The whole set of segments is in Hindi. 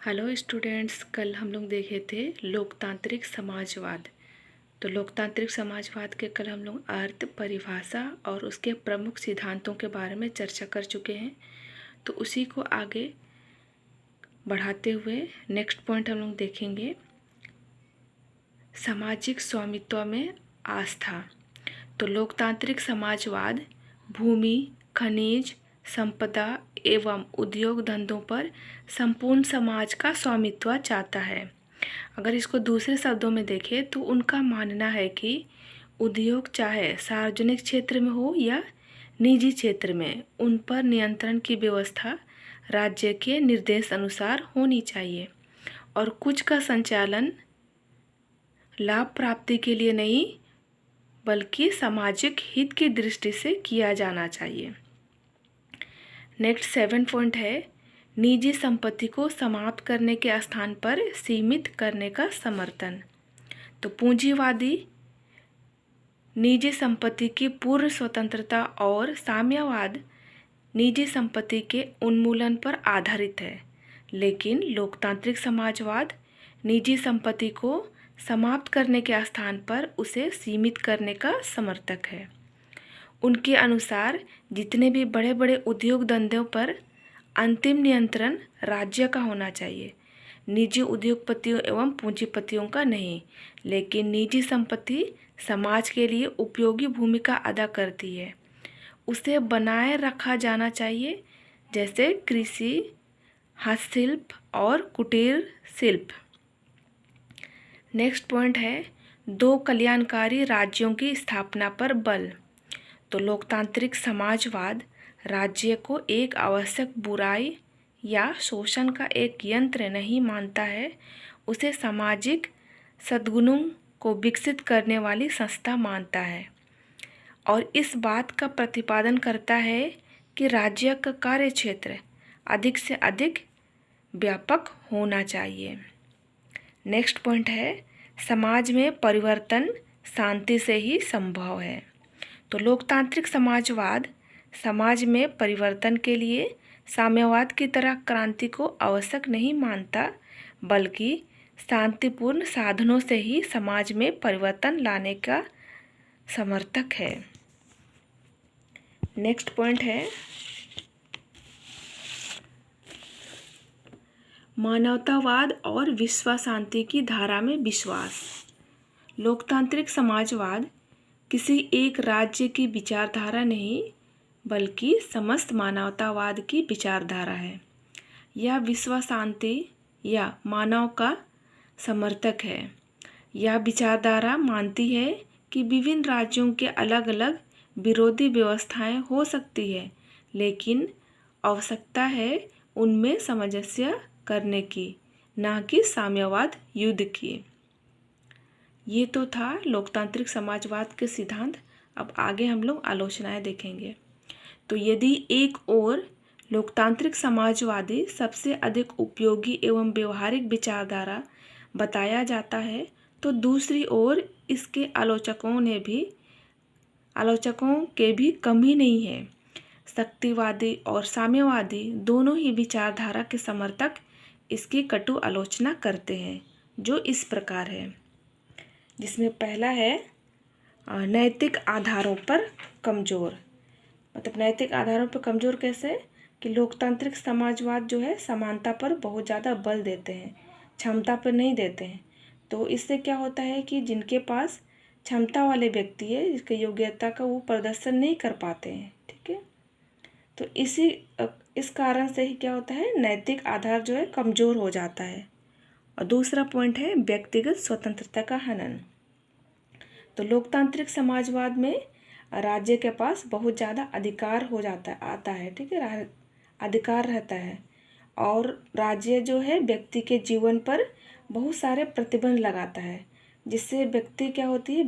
हेलो स्टूडेंट्स, कल हम लोग देखे थे लोकतांत्रिक समाजवाद। तो लोकतांत्रिक समाजवाद के कल हम लोग अर्थ, परिभाषा और उसके प्रमुख सिद्धांतों के बारे में चर्चा कर चुके हैं। तो उसी को आगे बढ़ाते हुए नेक्स्ट पॉइंट हम लोग देखेंगे, सामाजिक स्वामित्व में आस्था। तो लोकतांत्रिक समाजवाद भूमि, खनिज, संपदा एवं उद्योग धंधों पर संपूर्ण समाज का स्वामित्व चाहता है। अगर इसको दूसरे शब्दों में देखें तो उनका मानना है कि उद्योग चाहे सार्वजनिक क्षेत्र में हो या निजी क्षेत्र में, उन पर नियंत्रण की व्यवस्था राज्य के निर्देश अनुसार होनी चाहिए और कुछ का संचालन लाभ प्राप्ति के लिए नहीं बल्कि सामाजिक हित की दृष्टि से किया जाना चाहिए। नेक्स्ट 7 पॉइंट है, निजी संपत्ति को समाप्त करने के स्थान पर सीमित करने का समर्थन। तो पूंजीवादी निजी संपत्ति की पूर्ण स्वतंत्रता और साम्यवाद निजी संपत्ति के उन्मूलन पर आधारित है, लेकिन लोकतांत्रिक समाजवाद निजी संपत्ति को समाप्त करने के स्थान पर उसे सीमित करने का समर्थक है। उनके अनुसार जितने भी बड़े बड़े उद्योग धंधों पर अंतिम नियंत्रण राज्य का होना चाहिए, निजी उद्योगपतियों एवं पूंजीपतियों का नहीं। लेकिन निजी संपत्ति समाज के लिए उपयोगी भूमिका अदा करती है, उसे बनाए रखा जाना चाहिए, जैसे कृषि, हस्तशिल्प और कुटीर शिल्प। नेक्स्ट पॉइंट है, 2 कल्याणकारी राज्यों की स्थापना पर बल। तो लोकतांत्रिक समाजवाद राज्य को एक आवश्यक बुराई या शोषण का एक यंत्र नहीं मानता है, उसे सामाजिक सद्गुणों को विकसित करने वाली संस्था मानता है और इस बात का प्रतिपादन करता है कि राज्य का कार्यक्षेत्र अधिक से अधिक व्यापक होना चाहिए। नेक्स्ट पॉइंट है, समाज में परिवर्तन शांति से ही संभव है। तो लोकतांत्रिक समाजवाद समाज में परिवर्तन के लिए साम्यवाद की तरह क्रांति को आवश्यक नहीं मानता, बल्कि शांतिपूर्ण साधनों से ही समाज में परिवर्तन लाने का समर्थक है। नेक्स्ट पॉइंट है, मानवतावाद और विश्व शांति की धारा में विश्वास। लोकतांत्रिक समाजवाद किसी एक राज्य की विचारधारा नहीं बल्कि समस्त मानवतावाद की विचारधारा है। यह विश्व शांति या मानव का समर्थक है। यह विचारधारा मानती है कि विभिन्न राज्यों के अलग अलग विरोधी व्यवस्थाएं हो सकती है, लेकिन आवश्यकता है उनमें सामंजस्य करने की, ना कि साम्यवाद युद्ध की। ये तो था लोकतांत्रिक समाजवाद के सिद्धांत। अब आगे हम लोग आलोचनाएं देखेंगे। तो यदि एक ओर लोकतांत्रिक समाजवादी सबसे अधिक उपयोगी एवं व्यवहारिक विचारधारा बताया जाता है, तो दूसरी ओर इसके आलोचकों के भी कमी नहीं है। शक्तिवादी और साम्यवादी दोनों ही विचारधारा के समर्थक इसकी कटु आलोचना करते हैं, जो इस प्रकार है, जिसमें पहला है नैतिक आधारों पर कमज़ोर। मतलब नैतिक आधारों पर कमज़ोर कैसे कि लोकतांत्रिक समाजवाद जो है समानता पर बहुत ज़्यादा बल देते हैं, क्षमता पर नहीं देते हैं। तो इससे क्या होता है कि जिनके पास क्षमता वाले व्यक्ति है, जिसके योग्यता का वो प्रदर्शन नहीं कर पाते हैं, ठीक है। तो इस कारण से ही क्या होता है, नैतिक आधार जो है कमज़ोर हो जाता है। और दूसरा पॉइंट है व्यक्तिगत स्वतंत्रता का हनन। तो लोकतांत्रिक समाजवाद में राज्य के पास बहुत ज़्यादा अधिकार आता है, ठीक है, अधिकार रहता है और राज्य जो है व्यक्ति के जीवन पर बहुत सारे प्रतिबंध लगाता है, जिससे व्यक्ति क्या होती है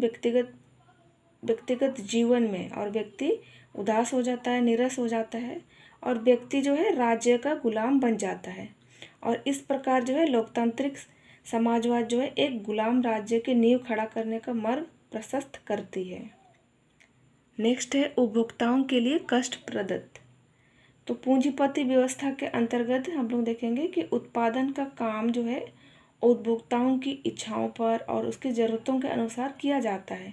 व्यक्तिगत जीवन में, और व्यक्ति उदास हो जाता है, निराश हो जाता है और व्यक्ति जो है राज्य का गुलाम बन जाता है। और इस प्रकार जो है लोकतांत्रिक समाजवाद जो है एक गुलाम राज्य की नींव खड़ा करने का मार्ग प्रशस्त करती है। नेक्स्ट है उपभोक्ताओं के लिए कष्टप्रद। तो पूंजीपति व्यवस्था के अंतर्गत हम लोग देखेंगे कि उत्पादन का काम जो है उपभोक्ताओं की इच्छाओं पर और उसकी ज़रूरतों के अनुसार किया जाता है,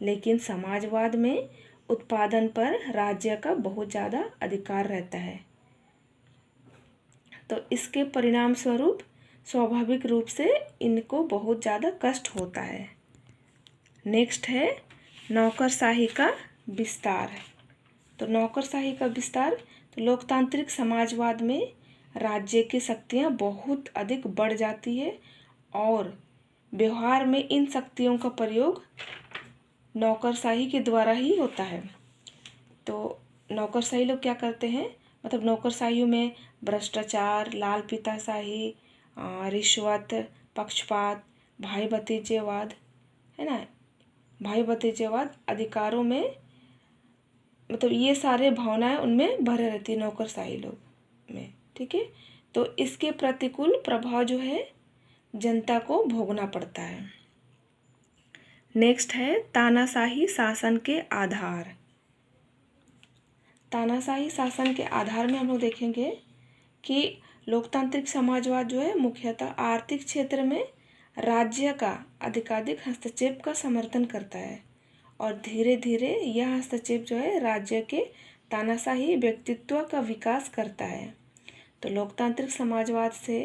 लेकिन समाजवाद में उत्पादन पर राज्य का बहुत ज़्यादा अधिकार रहता है। तो इसके परिणाम स्वरूप स्वाभाविक रूप से इनको बहुत ज़्यादा कष्ट होता है। नेक्स्ट है नौकरशाही का विस्तार। तो नौकरशाही का विस्तार, तो लोकतांत्रिक समाजवाद में राज्य की शक्तियाँ बहुत अधिक बढ़ जाती है और व्यवहार में इन शक्तियों का प्रयोग नौकरशाही के द्वारा ही होता है। तो नौकरशाही लोग क्या करते हैं, मतलब नौकरशाही में भ्रष्टाचार, लाल फीताशाही, रिश्वत, पक्षपात, भाई भतीजेवाद, है ना, भाई भतीजेवाद, अधिकारों में, मतलब ये सारे भावनाएं उनमें भरे रहती है नौकरशाही लोग में। ठीक है, तो इसके प्रतिकूल प्रभाव जो है जनता को भोगना पड़ता है। नेक्स्ट है तानाशाही शासन के आधार। तानाशाही शासन के आधार में हम लोग देखेंगे कि लोकतांत्रिक समाजवाद जो है मुख्यतः आर्थिक क्षेत्र में राज्य का अधिकाधिक हस्तक्षेप का समर्थन करता है और धीरे धीरे यह हस्तक्षेप जो है राज्य के तानाशाही व्यक्तित्व का विकास करता है। तो लोकतांत्रिक समाजवाद से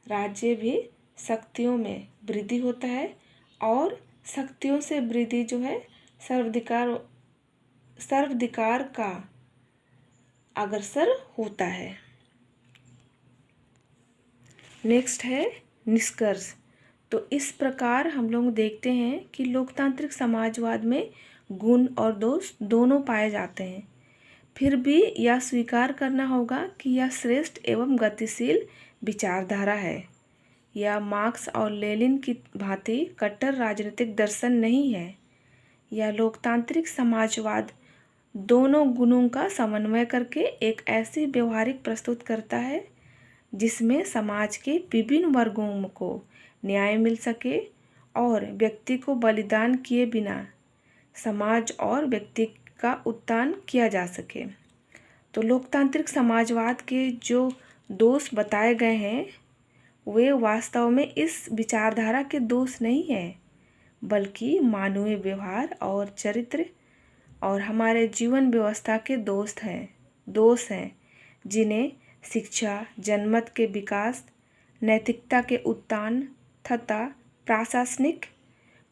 राज्य भी शक्तियों में वृद्धि होता है और शक्तियों से वृद्धि जो है सर्वाधिकार का अग्रसर होता है। नेक्स्ट है निष्कर्ष। तो इस प्रकार हम लोग देखते हैं कि लोकतांत्रिक समाजवाद में गुण और दोष दोनों पाए जाते हैं, फिर भी यह स्वीकार करना होगा कि यह श्रेष्ठ एवं गतिशील विचारधारा है। यह मार्क्स और लेनिन की भांति कट्टर राजनीतिक दर्शन नहीं है। यह लोकतांत्रिक समाजवाद दोनों गुणों का समन्वय करके एक ऐसी व्यवहारिक प्रस्तुत करता है जिसमें समाज के विभिन्न वर्गों को न्याय मिल सके और व्यक्ति को बलिदान किए बिना समाज और व्यक्ति का उत्थान किया जा सके। तो लोकतांत्रिक समाजवाद के जो दोष बताए गए हैं वे वास्तव में इस विचारधारा के दोष नहीं हैं, बल्कि मानवीय व्यवहार और चरित्र और हमारे जीवन व्यवस्था के दोष हैं जिन्हें शिक्षा, जनमत के विकास, नैतिकता के उत्थान तथा प्रशासनिक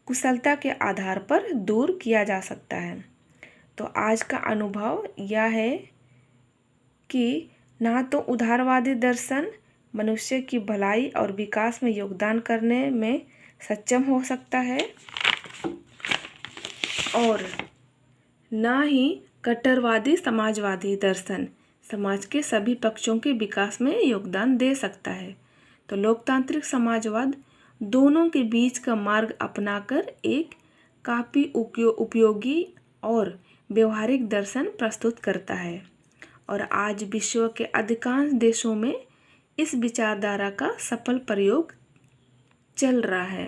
कुशलता के आधार पर दूर किया जा सकता है। तो आज का अनुभव यह है कि ना तो उदारवादी दर्शन मनुष्य की भलाई और विकास में योगदान करने में सक्षम हो सकता है और ना ही कट्टरवादी समाजवादी दर्शन समाज के सभी पक्षों के विकास में योगदान दे सकता है। तो लोकतांत्रिक समाजवाद दोनों के बीच का मार्ग अपनाकर एक काफ़ी उपयोगी और व्यवहारिक दर्शन प्रस्तुत करता है और आज विश्व के अधिकांश देशों में इस विचारधारा का सफल प्रयोग चल रहा है।